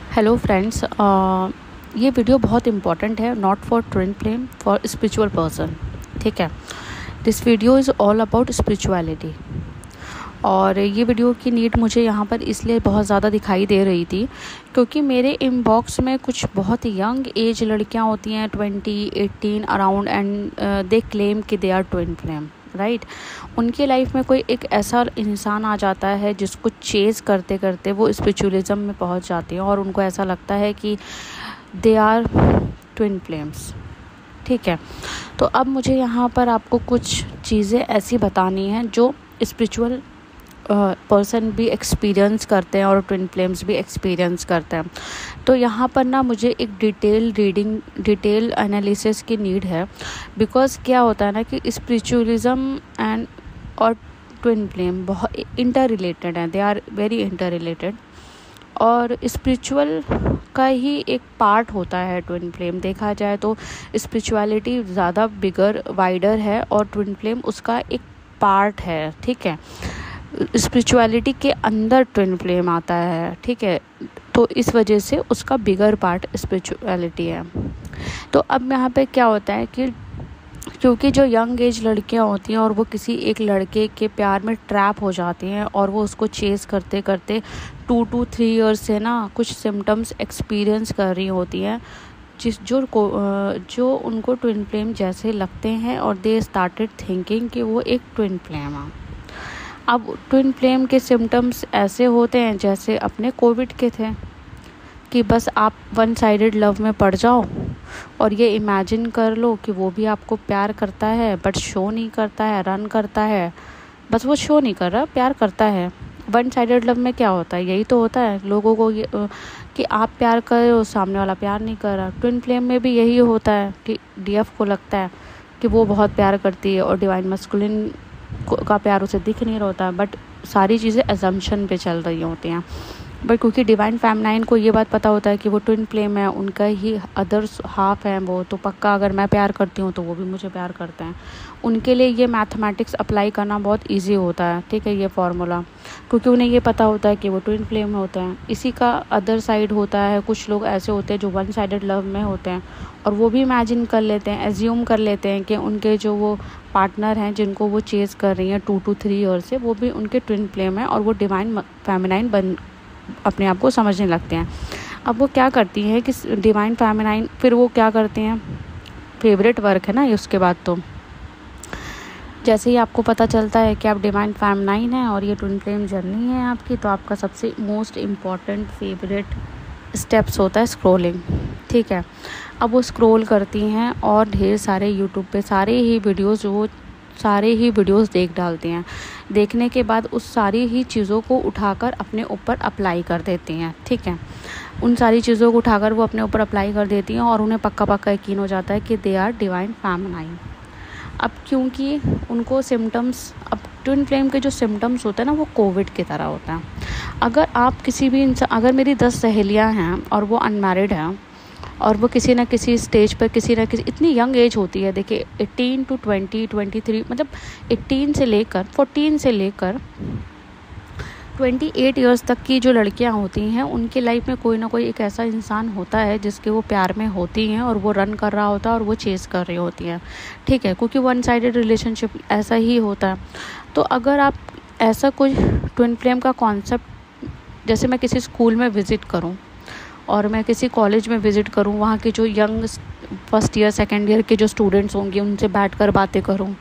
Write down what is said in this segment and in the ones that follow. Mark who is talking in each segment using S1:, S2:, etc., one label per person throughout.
S1: Hello friends, ये video बहुत important है, not for twin flame, for spiritual person. ठीक है, this video is all about spirituality. और ये वीडियो की नीड मुझे यहाँ पर इसलिए बहुत ज़्यादा दिखाई दे रही थी क्योंकि मेरे इनबॉक्स में कुछ बहुत यंग एज लड़कियाँ होती हैं, 20, 18 around, and they claim that they are twin flame, right. उनकी लाइफ में कोई एक ऐसा इंसान आ जाता है जिसको चेज़ करते करते वो स्पिरिचुअलिज्म में पहुंच जाती हैं और उनको ऐसा लगता है कि दे आर ट्विन फ्लेम्स। ठीक है, तो अब मुझे यहाँ पर आपको कुछ चीज़ें ऐसी बतानी हैं जो स्पिरिचुअल पर्सन भी एक्सपीरियंस करते हैं और ट्विन फ्लेम्स भी एक्सपीरियंस करते हैं। तो यहाँ पर ना मुझे एक डिटेल एनालिसिस की नीड है, बिकॉज क्या होता है ना कि स्पिरिचुअलिज्म एंड और ट्विन फ्लेम बहुत इंटर रिलेटेड हैं, they are very interrelated. और स्पिरिचुअल का ही एक पार्ट होता है ट्विन फ्लेम। देखा जाए तो स्पिरिचुअलिटी ज़्यादा बिगर वाइडर है और ट्विन फ्लेम उसका एक पार्ट है। ठीक है, स्पिरिचुअलिटी के अंदर ट्विन फ्लेम आता है। ठीक है, तो इस वजह से उसका बिगर पार्ट स्पिरिचुअलिटी है। तो अब यहाँ पे क्या होता है कि क्योंकि जो यंग एज लड़कियां होती हैं और वो किसी एक लड़के के प्यार में ट्रैप हो जाती हैं और वो उसको चेस करते करते 2 to 3 ईयर्स से ना कुछ सिम्टम्स एक्सपीरियंस कर रही होती हैं जो उनको ट्विन फ्लेम जैसे लगते हैं और दे स्टार्टेड थिंकिंग कि वो एक ट्विन फ्लेम है। अब ट्विन फ्लेम के सिम्टम्स ऐसे होते हैं जैसे अपने कोविड के थे कि बस आप वन साइडेड लव में पड़ जाओ और ये इमेजिन कर लो कि वो भी आपको प्यार करता है बट शो नहीं करता है, रन करता है। बस वो शो नहीं कर रहा, प्यार करता है। वन साइडेड लव में क्या होता है, यही तो होता है लोगों को कि आप प्यार कर रहे हो, सामने वाला प्यार नहीं कर रहा। ट्विन फ्लेम में भी यही होता है कि डीएफ को लगता है कि वो बहुत प्यार करती है और डिवाइन मस्कुलिन का प्यार उसे दिख नहीं रहा होता, बट सारी चीज़ें अजम्पशन पे चल रही होती हैं। बट क्योंकि डिवाइन फेमिनाइन को ये बात पता होता है कि वो ट्विन फ्लेम है, उनका ही अदर्स हाफ है वो, तो पक्का अगर मैं प्यार करती हूँ तो वो भी मुझे प्यार करते हैं। उनके लिए ये मैथमेटिक्स अप्लाई करना बहुत इजी होता है। ठीक है, ये फार्मूला, क्योंकि उन्हें ये पता होता है कि वो ट्विन फ्लेम होते हैं। इसी का अदर साइड होता है, कुछ लोग ऐसे होते हैं जो वन साइडेड लव में होते हैं और वो भी इमेजिन कर लेते हैं, एज्यूम कर लेते हैं कि उनके जो वो पार्टनर हैं जिनको वो चेज़ कर रही हैं 2 to 3 ईयर से, वो भी उनके ट्विन फ्लेम है और वो डिवाइन फेमिनाइन अपने आप को समझने लगते हैं। अब वो क्या करती हैं कि डिवाइन फेमिनाइन फिर वो क्या करते हैं, फेवरेट वर्क है ना ये। उसके बाद तो जैसे ही आपको पता चलता है कि आप डिवाइन फेमिनाइन हैं और ये ट्विन फ्लेम जर्नी है आपकी, तो आपका सबसे मोस्ट इम्पॉर्टेंट फेवरेट स्टेप्स होता है स्क्रॉलिंग। ठीक है, अब वो स्क्रॉल करती हैं और ढेर सारे यूट्यूब पे सारे ही वीडियोस देख डालती हैं। देखने के बाद उस सारी ही चीज़ों को उठाकर अपने ऊपर अप्लाई कर देती हैं। ठीक है, उन सारी चीज़ों को उठाकर वो अपने ऊपर अप्लाई कर देती हैं और उन्हें पक्का पक्का यकीन हो जाता है कि दे आर डिवाइन फेमिनाइन। अब क्योंकि उनको सिम्टम्स, अब ट्विन फ्लेम के जो सिम्टम्स होते हैं ना वो कोविड की तरह होता है। अगर आप किसी भी इंसान, अगर मेरी 10 सहेलियाँ हैं और वो अनमैरिड हैं और वो किसी ना किसी स्टेज पर इतनी यंग एज होती है, देखिए 18 to 20, 23, मतलब 14 से लेकर 28 ईयर्स तक की जो लड़कियां होती हैं उनकी लाइफ में कोई ना कोई एक ऐसा इंसान होता है जिसके वो प्यार में होती हैं और वो रन कर रहा होता है और वो चेज़ कर रही होती हैं। ठीक है, क्योंकि वन साइडेड रिलेशनशिप ऐसा ही होता है। तो अगर आप ऐसा कोई ट्विन फ्लेम का कॉन्सेप्ट, जैसे मैं किसी स्कूल में विज़िट करूँ और मैं किसी कॉलेज में विज़िट करूं, वहाँ के जो young first year second year के जो स्टूडेंट्स होंगे उनसे बैठकर बातें करूं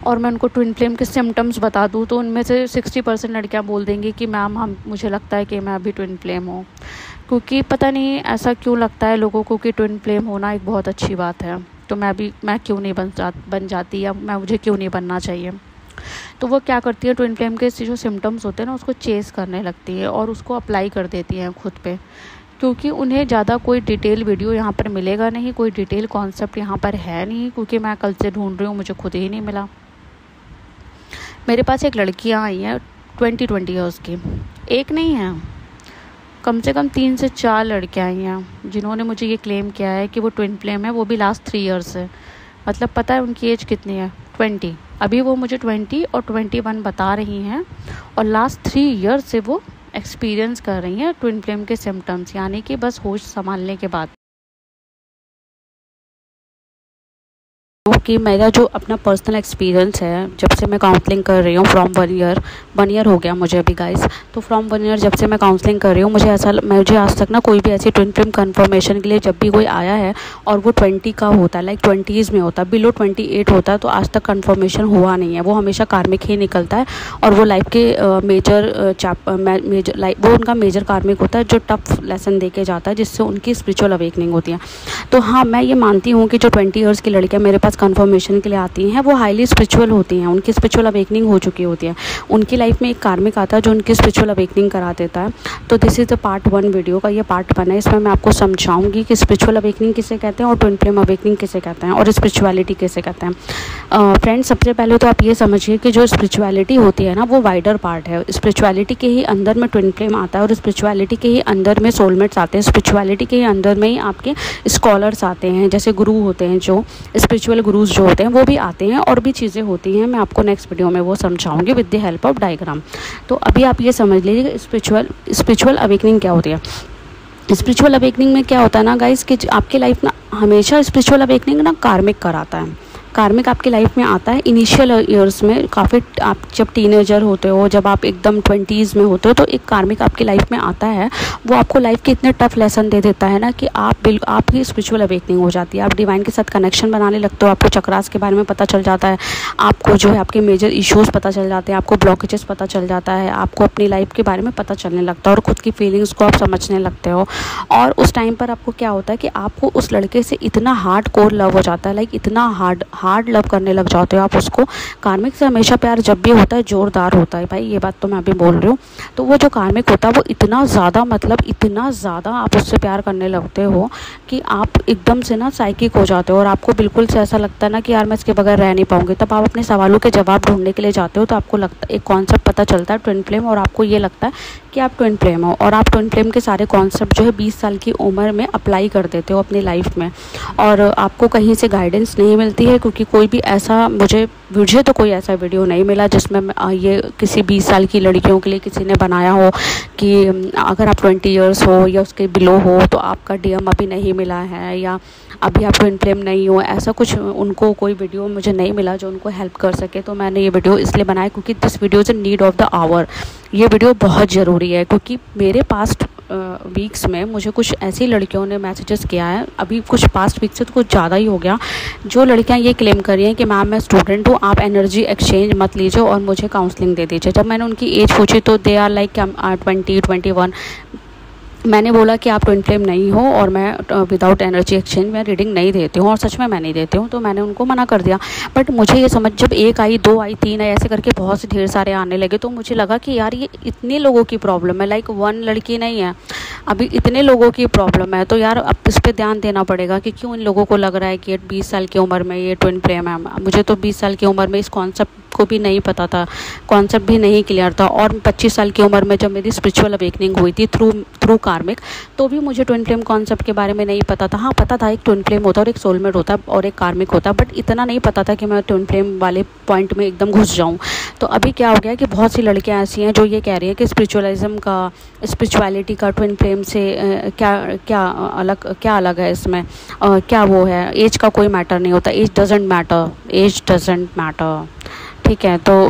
S1: और मैं उनको ट्विन फ्लेम के सिम्टम्स बता दूं, तो उनमें से 60% लड़कियां बोल देंगी कि मैम मुझे लगता है कि मैं अभी ट्विन फ्लेम हूँ। क्योंकि पता नहीं ऐसा क्यों लगता है लोगों को कि ट्विन फ्लेम होना एक बहुत अच्छी बात है, तो मैं क्यों नहीं बन जाती, या मुझे क्यों नहीं बनना चाहिए। तो वो क्या करती है, ट्विन फ्लेम के जो सिम्टम्स होते हैं ना उसको चेज़ करने लगती है और उसको अप्लाई कर देती हैं खुद पे, क्योंकि उन्हें ज़्यादा कोई डिटेल वीडियो यहाँ पर मिलेगा नहीं, कोई डिटेल कॉन्सेप्ट यहाँ पर है नहीं, क्योंकि मैं कल से ढूंढ रही हूँ, मुझे खुद ही नहीं मिला। मेरे पास एक लड़कियाँ आई हैं 20 ईयर्स की, एक नहीं है, कम से कम 3 से 4 लड़कियाँ आई हैं जिन्होंने मुझे ये क्लेम किया है कि वो ट्विन फ्लेम है, वो भी लास्ट 3 ईयर्स से। मतलब पता है उनकी एज कितनी है, 20। अभी वो मुझे 20 और 21 बता रही हैं और लास्ट 3 ईयर्स से वो एक्सपीरियंस कर रही हैं ट्विन फ्लेम के सिम्टम्स, यानी कि बस होश संभालने के बाद। कि मेरा जो अपना पर्सनल एक्सपीरियंस है, जब से मैं काउंसलिंग कर रही हूँ फ्रॉम 1 ईयर हो गया मुझे अभी गाइस। तो फ्रॉम 1 ईयर जब से मैं काउंसलिंग कर रही हूँ, मुझे आज तक ना कोई भी ऐसी ट्विन फ्लेम कन्फर्मेशन के लिए जब भी कोई आया है और वो 20 का होता है, लाइक 20s में होता है, बिलो 28 होता है, तो आज तक कन्फर्मेशन हुआ नहीं है। वो हमेशा कार्मिक ही निकलता है और वो लाइफ के वो उनका मेजर कार्मिक होता है जो टफ लेसन दे के जाता है, जिससे उनकी स्पिरिचुअल अवेकनिंग होती है। तो हाँ, मैं ये मानती हूँ कि जो 20 ईयर्स की लड़कियाँ मेरे पास कन्फर्मेशन के लिए आती हैं वो हाईली स्पिरिचुअल होती हैं, उनकी स्पिरिचुअल अवेकनिंग हो चुकी होती है, उनकी लाइफ में एक कार्मिक आता है जो उनकी स्पिरिचुअल अवेकनिंग करा देता है। तो this is the part 1 video का, ये पार्ट 1 है। इसमें मैं आपको समझाऊंगी कि स्पिरिचुअल अवेकनिंग किसे कहते हैं और ट्विन फ्लेम अवेकनिंग किसे कहते हैं और स्पिरिचुअलिटी किसे कहते हैं। फ्रेंड्स, सबसे पहले तो आप ये समझिए कि जो स्पिरिचुअलिटी होती है ना, वो वाइडर पार्ट है। स्पिरिचुअलिटी के ही अंदर में ट्विन फ्लेम आता है और स्पिरिचुअलिटी के ही अंदर में सोलमेट्स आते हैं, स्पिरिचुअलिटी के ही अंदर में ही आपके स्कॉलर्स आते हैं, जैसे गुरु होते हैं, जो स्पिरिचुअल गुरुज जो होते हैं वो भी आते हैं, और भी चीज़ें होती हैं। मैं आपको नेक्स्ट वीडियो में वो समझाऊंगी with the help of diagram. तो अभी आप ये समझ लीजिए स्पिरिचुअल अवेकनिंग क्या होती है। स्पिरिचुअल अवेकनिंग में क्या होता है ना गाइस, कि आपकी लाइफ ना हमेशा स्पिरिचुअल अवेकनिंग ना कार्मिक कराता है। कार्मिक आपकी लाइफ में आता है इनिशियल ईयर्स में, काफ़ी आप जब टीनेजर होते हो, जब आप एकदम 20s में होते हो, तो एक कार्मिक आपकी लाइफ में आता है। वो आपको लाइफ के इतने टफ लेसन दे देता है ना कि आपकी स्पिरिचुअल अवेकनिंग हो जाती है। आप डिवाइन के साथ कनेक्शन बनाने लगते हो, आपको चक्रास के बारे में पता चल जाता है, आपको जो है आपके मेजर इश्यूज़ पता चल जाते हैं, आपको ब्लॉकेजेस पता चल जाता है, आपको अपनी लाइफ के बारे में पता चलने लगता है और ख़ुद की फीलिंग्स को आप समझने लगते हो। और उस टाइम पर आपको क्या होता है कि आपको उस लड़के से इतना हार्ड कोर लव हो जाता है, लाइक इतना हार्ड लव करने लग जाते हो आप उसको। कार्मिक से हमेशा प्यार जब भी होता है जोरदार होता है भाई, ये बात तो मैं अभी बोल रही हूँ। तो वो जो कार्मिक होता है वो इतना ज़्यादा, मतलब इतना ज़्यादा आप उससे प्यार करने लगते हो कि आप एकदम से ना साइकिक हो जाते हो और आपको बिल्कुल से ऐसा लगता है ना कि यार मैं इसके बगैर रह नहीं पाऊंगी। तब आप अपने सवालों के जवाब ढूंढने के लिए जाते हो, तो आपको लगता एक कॉन्सेप्ट पता चलता है ट्विन फ्लेम, और आपको ये लगता है कि आप ट्विन फ्लेम हो, और आप ट्विन फ्लेम के सारे कॉन्सेप्ट जो है 20 साल की उम्र में अप्लाई कर देते हो अपनी लाइफ में, और आपको कहीं से गाइडेंस नहीं मिलती है, क्योंकि कोई भी ऐसा मुझे तो कोई ऐसा वीडियो नहीं मिला जिसमें ये किसी 20 साल की लड़कियों के लिए किसी ने बनाया हो कि अगर आप 20 ईयर्स हो या उसके बिलो हो तो आपका डीएम अभी नहीं मिला है, या अभी आप ट्विन फ्लेम नहीं हो। ऐसा कुछ उनको कोई वीडियो मुझे नहीं मिला जो उनको हेल्प कर सके। तो मैंने ये वीडियो इसलिए बनाया क्योंकि this video is need of the hour. ये वीडियो बहुत ज़रूरी है, क्योंकि मेरे पास्ट वीक्स में मुझे कुछ ऐसी लड़कियों ने मैसेजेस किया है, अभी कुछ पास्ट वीक से तो कुछ ज़्यादा ही हो गया, जो लड़कियां ये क्लेम कर रही हैं कि मैम मैं स्टूडेंट हूँ, आप एनर्जी एक्सचेंज मत लीजिए और मुझे काउंसलिंग दे दीजिए। जब मैंने उनकी एज पूछी तो दे आर लाइक 20-21। मैंने बोला कि आप ट्विन फ्लेम नहीं हो और मैं विदाउट एनर्जी एक्सचेंज में रीडिंग नहीं देती हूँ, और सच में मैं नहीं देती हूँ। तो मैंने उनको मना कर दिया। बट मुझे ये समझ, जब 1 आई, 2 आई, 3 आई, ऐसे करके बहुत से ढेर सारे आने लगे, तो मुझे लगा कि यार ये इतने लोगों की प्रॉब्लम है, लाइक 1 लड़की नहीं है, अभी इतने लोगों की प्रॉब्लम है। तो यार अब इस पर ध्यान देना पड़ेगा कि क्यों इन लोगों को लग रहा है कि 20 साल की उम्र में ये ट्विन फ्लेम है। मुझे तो 20 साल की उम्र में इस कॉन्सेप्ट को भी नहीं पता था, कॉन्सेप्ट भी नहीं क्लियर था। और 25 साल की उम्र में जब मेरी स्पिरिचुअल अवेकनिंग हुई थी थ्रू कार्मिक, तो भी मुझे ट्विन फ्लेम कॉन्सेप्ट के बारे में नहीं पता था। हाँ, पता था एक ट्विन फ्लेम होता है और एक सोलमेट होता है और एक कार्मिक होता है, बट इतना नहीं पता था कि मैं ट्विन फ्लेम वाले पॉइंट में एकदम घुस जाऊँ। तो अभी क्या हो गया कि बहुत सी लड़कियाँ ऐसी हैं जो ये कह रही हैं कि स्पिरिचुअलिटी का ट्विन फ्लेम से क्या अलग है इसमें, क्या वो है, एज का कोई मैटर नहीं होता, एज डजेंट मैटर, ठीक है। तो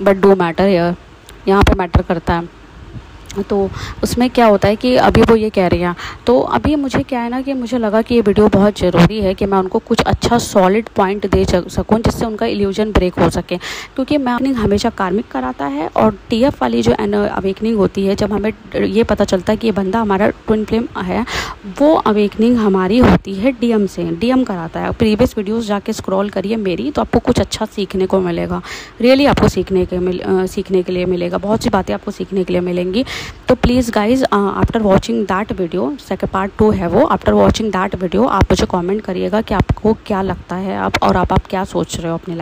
S1: बट डू मैटर हियर, यहाँ पे मैटर करता है। तो उसमें क्या होता है कि अभी वो ये कह रही हैं, तो अभी मुझे क्या है ना कि मुझे लगा कि ये वीडियो बहुत ज़रूरी है कि मैं उनको कुछ अच्छा सॉलिड पॉइंट दे सकूं जिससे उनका इल्यूजन ब्रेक हो सके। क्योंकि मैं हमेशा कार्मिक कराता है, और टीएफ वाली जो अवेकनिंग होती है, जब हमें ये पता चलता है कि ये बंदा हमारा ट्विन फ्लेम है, वो अवेकनिंग हमारी होती है डीएम से, डीएम कराता है। प्रीवियस वीडियोज़ जाके स्क्रॉल करिए मेरी, तो आपको कुछ अच्छा सीखने को मिलेगा, रियली आपको सीखने के लिए मिलेगा, बहुत सी बातें आपको सीखने के लिए मिलेंगी। तो please guys, after watching that video, second part 2 है वो, आफ्टर वॉचिंग दैट वीडियो आप मुझे कमेंट करिएगा कि आपको क्या लगता है और आप क्या सोच रहे हो अपनी लाइफ।